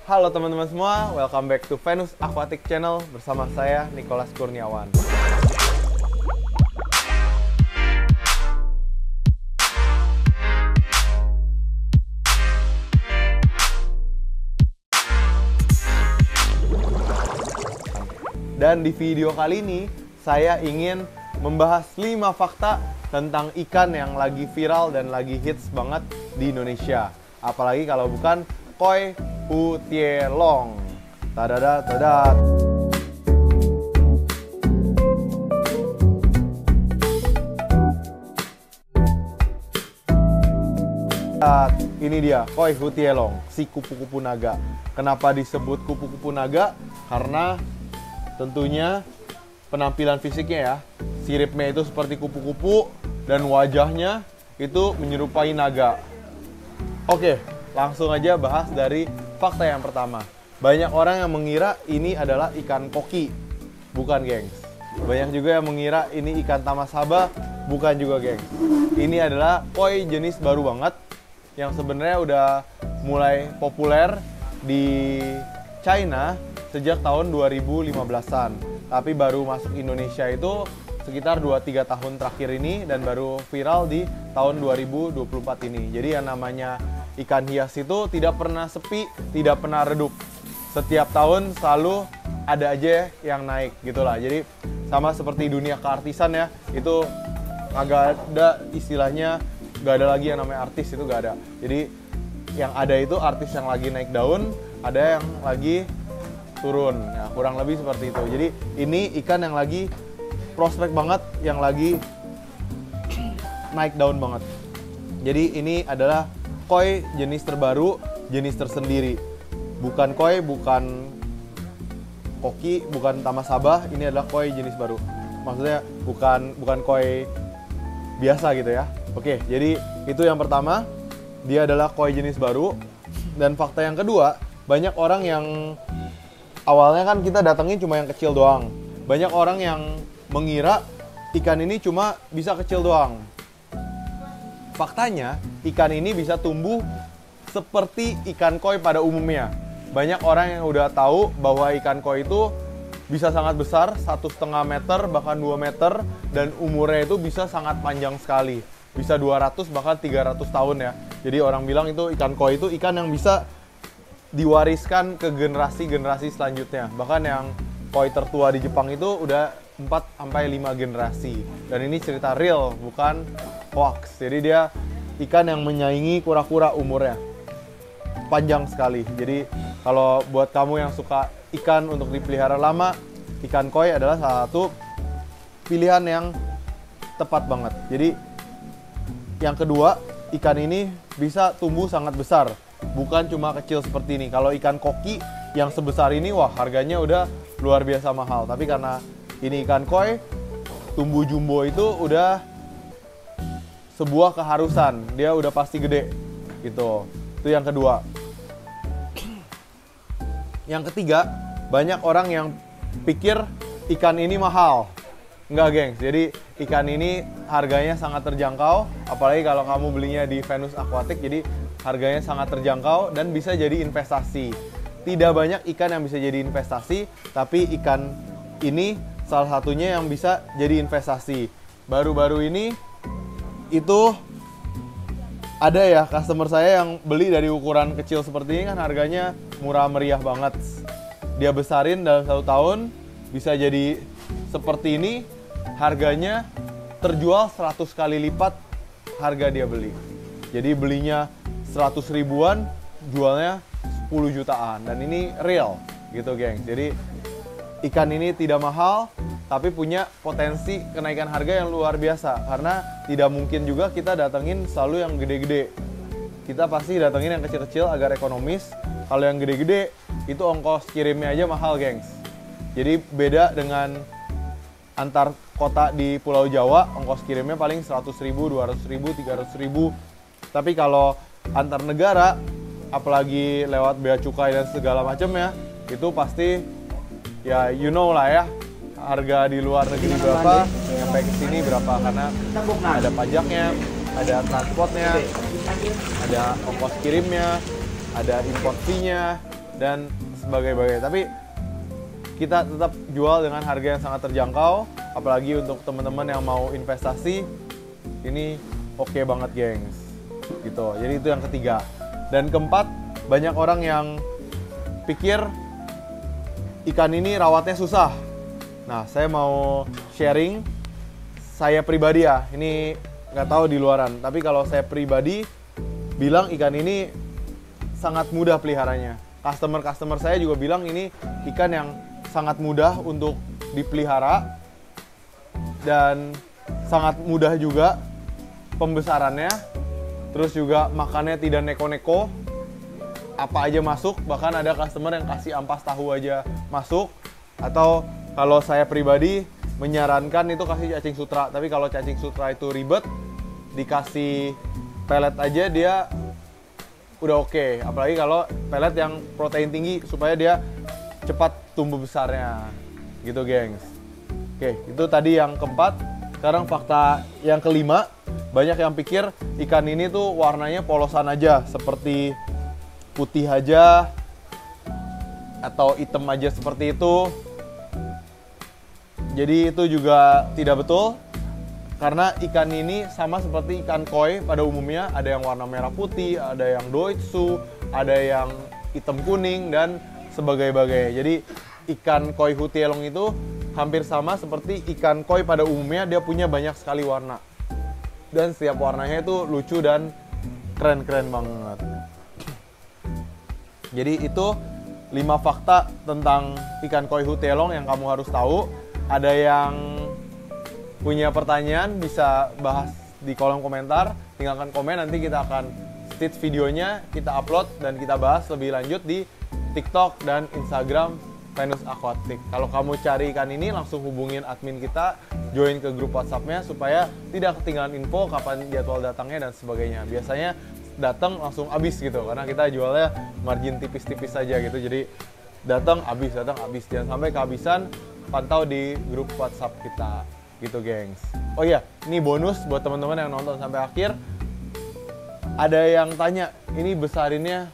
Halo teman-teman semua, welcome back to Venus Aquatic Channel bersama saya Nicholas Kurniawan. Dan di video kali ini saya ingin membahas 5 fakta tentang ikan yang lagi viral dan lagi hits banget di Indonesia. Apalagi kalau bukan koi hutielong. Tadadat, tadat. Ini dia koi hutielong, si kupu-kupu naga. Kenapa disebut kupu-kupu naga? Karena tentunya penampilan fisiknya ya. Siripnya itu seperti kupu-kupu dan wajahnya itu menyerupai naga. Oke, langsung aja bahas dari fakta yang pertama. Banyak orang yang mengira ini adalah ikan koki. Bukan, gengs. Banyak juga yang mengira ini ikan tamasaba. Bukan juga, gengs. Ini adalah koi jenis baru banget yang sebenarnya udah mulai populer di China sejak tahun 2015-an. Tapi baru masuk Indonesia itu sekitar 2-3 tahun terakhir ini dan baru viral di tahun 2024 ini. Jadi yang namanya ikan hias itu tidak pernah sepi, tidak pernah redup. Setiap tahun selalu ada aja yang naik gitulah. Jadi sama seperti dunia keartisan ya, itu agak ada istilahnya, gak ada lagi yang namanya artis, itu gak ada. Jadi yang ada itu artis yang lagi naik daun, ada yang lagi turun, ya, kurang lebih seperti itu. Jadi ini ikan yang lagi prospek banget, yang lagi naik daun banget. Jadi ini adalah koi jenis terbaru, jenis tersendiri. Bukan koi, bukan koki, bukan tamasaba. Ini adalah koi jenis baru. Maksudnya bukan koi biasa gitu ya. Oke, jadi itu yang pertama. Dia adalah koi jenis baru. Dan fakta yang kedua, banyak orang yang awalnya kan kita datengin cuma yang kecil doang. Banyak orang yang mengira ikan ini cuma bisa kecil doang. Faktanya, ikan ini bisa tumbuh seperti ikan koi pada umumnya. Banyak orang yang udah tahu bahwa ikan koi itu bisa sangat besar, 1,5 meter, bahkan 2 meter, dan umurnya itu bisa sangat panjang sekali. Bisa 200 bahkan 300 tahun ya. Jadi orang bilang itu ikan koi itu ikan yang bisa diwariskan ke generasi-generasi selanjutnya. Bahkan yang koi tertua di Jepang itu udah 4-5 generasi. Dan ini cerita real, bukan hoax. Jadi dia ikan yang menyaingi kura-kura umurnya. Panjang sekali. Jadi kalau buat kamu yang suka ikan untuk dipelihara lama, ikan koi adalah salah satu pilihan yang tepat banget. Jadi yang kedua, ikan ini bisa tumbuh sangat besar. Bukan cuma kecil seperti ini. Kalau ikan koki yang sebesar ini, wah harganya udah luar biasa mahal. Tapi karena ini ikan koi, tumbuh jumbo itu udah sebuah keharusan. Dia udah pasti gede gitu. Itu yang kedua. Yang ketiga, banyak orang yang pikir ikan ini mahal. Enggak, gengs. Jadi ikan ini harganya sangat terjangkau, apalagi kalau kamu belinya di Venus Aquatic. Jadi harganya sangat terjangkau dan bisa jadi investasi. Tidak banyak ikan yang bisa jadi investasi, tapi ikan ini salah satunya yang bisa jadi investasi. Baru-baru ini itu ada ya customer saya yang beli dari ukuran kecil seperti ini, kan harganya murah meriah banget. Dia besarin dalam 1 tahun bisa jadi seperti ini, harganya terjual 100 kali lipat harga dia beli. Jadi belinya 100 ribuan, jualnya 10 jutaan. Dan ini real gitu, geng. Jadi ikan ini tidak mahal, tapi punya potensi kenaikan harga yang luar biasa. Karena tidak mungkin juga kita datengin selalu yang gede-gede. Kita pasti datengin yang kecil-kecil agar ekonomis. Kalau yang gede-gede, itu ongkos kirimnya aja mahal, gengs. Jadi beda dengan antar kota di Pulau Jawa, ongkos kirimnya paling 100 ribu, 200 ribu, 300 ribu. Tapi kalau antar negara, apalagi lewat bea cukai dan segala macamnya, itu pasti ya you know lah ya, harga di luar negeri berapa, sampai ke sini berapa, karena ada pajaknya, ada transportnya, ada ongkos kirimnya, ada import fee-nya, dan sebagainya. Tapi kita tetap jual dengan harga yang sangat terjangkau, apalagi untuk teman-teman yang mau investasi, ini oke banget gengs. Gitu. Jadi itu yang ketiga. Dan keempat, banyak orang yang pikir ikan ini rawatnya susah. Nah, saya mau sharing saya pribadi ya. Ini nggak tahu di luaran, tapi kalau saya pribadi bilang ikan ini sangat mudah peliharanya. Customer saya juga bilang ini ikan yang sangat mudah untuk dipelihara dan sangat mudah juga pembesarannya. Terus juga makannya tidak neko-neko, apa aja masuk. Bahkan ada customer yang kasih ampas tahu aja masuk. Atau kalau saya pribadi menyarankan itu kasih cacing sutra. Tapi kalau cacing sutra itu ribet, dikasih pelet aja dia udah oke. Apalagi kalau pelet yang protein tinggi supaya dia cepat tumbuh besarnya. Gitu gengs. Oke, itu tadi yang keempat. Sekarang fakta yang kelima. Banyak yang pikir ikan ini tuh warnanya polosan aja, seperti putih aja atau hitam aja seperti itu. Jadi itu juga tidak betul, karena ikan ini sama seperti ikan koi pada umumnya. Ada yang warna merah putih, ada yang doitsu, ada yang hitam kuning, dan sebagainya. Jadi ikan koi hutielong itu hampir sama seperti ikan koi pada umumnya. Dia punya banyak sekali warna. Dan setiap warnanya itu lucu dan keren-keren banget. Jadi itu 5 fakta tentang ikan koi hutielong yang kamu harus tahu. Ada yang punya pertanyaan bisa bahas di kolom komentar. Tinggalkan komen, nanti kita akan stitch videonya, kita upload dan kita bahas lebih lanjut di TikTok dan Instagram Venus Aquatic. Kalau kamu cari ikan ini, langsung hubungin admin kita, join ke grup WhatsApp-nya supaya tidak ketinggalan info kapan jadwal datangnya dan sebagainya. Biasanya datang langsung habis gitu, karena kita jualnya margin tipis-tipis saja gitu. Jadi datang habis, jangan sampai kehabisan. Pantau di grup WhatsApp kita gitu gengs. Oh iya, ini bonus buat teman-teman yang nonton sampai akhir. Ada yang tanya, ini besarinnya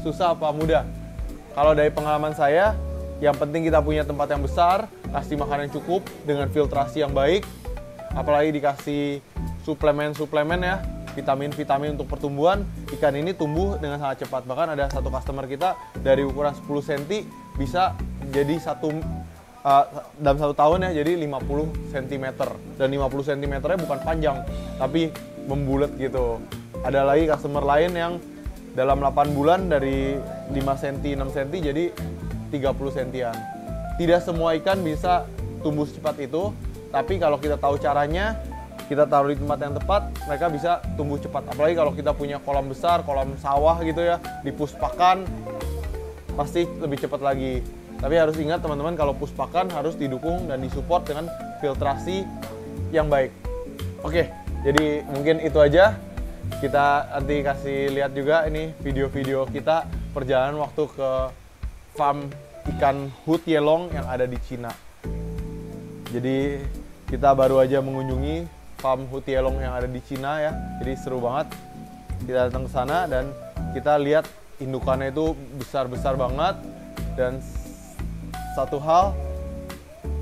susah apa mudah? Kalau dari pengalaman saya, yang penting kita punya tempat yang besar, kasih makan yang cukup dengan filtrasi yang baik, apalagi dikasih suplemen-suplemen ya, vitamin-vitamin untuk pertumbuhan. Ikan ini tumbuh dengan sangat cepat. Bahkan ada satu customer kita dari ukuran 10 cm bisa jadi dalam 1 tahun ya, jadi 50 cm. Dan 50 cm nya bukan panjang, tapi membulat gitu. Ada lagi customer lain yang dalam 8 bulan dari 5 cm, 6 cm jadi 30 sentian. Tidak semua ikan bisa tumbuh secepat itu, tapi kalau kita tahu caranya, kita taruh di tempat yang tepat, mereka bisa tumbuh cepat. Apalagi kalau kita punya kolam besar, kolam sawah gitu ya, di puspakan, pasti lebih cepat lagi. Tapi harus ingat teman-teman, kalau puspakan harus didukung dan disupport dengan filtrasi yang baik. Oke, jadi mungkin itu aja. Kita nanti kasih lihat juga ini video-video kita perjalanan waktu ke farm ikan hutielong yang ada di Cina. Jadi kita baru aja mengunjungi farm hutielong yang ada di Cina ya. Jadi seru banget. Kita datang ke sana dan kita lihat indukannya itu besar-besar banget. Dan satu hal,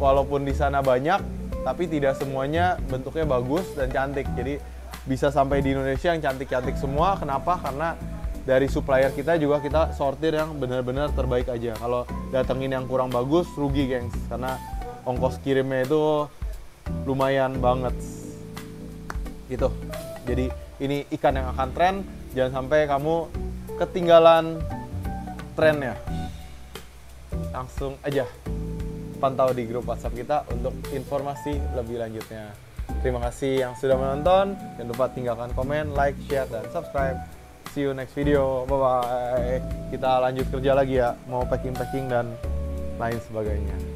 walaupun di sana banyak, tapi tidak semuanya bentuknya bagus dan cantik. Jadi bisa sampai di Indonesia yang cantik-cantik semua. Kenapa? Karena dari supplier kita juga kita sortir yang benar-benar terbaik aja. Kalau datengin yang kurang bagus, rugi gengs. Karena ongkos kirimnya itu lumayan banget. Gitu. Jadi ini ikan yang akan tren. Jangan sampai kamu ketinggalan trennya. Langsung aja pantau di grup WhatsApp kita untuk informasi lebih lanjutnya. Terima kasih yang sudah menonton. Jangan lupa tinggalkan komen, like, share, dan subscribe. See you next video. Bye-bye. Kita lanjut kerja lagi ya. Mau packing-packing dan lain sebagainya.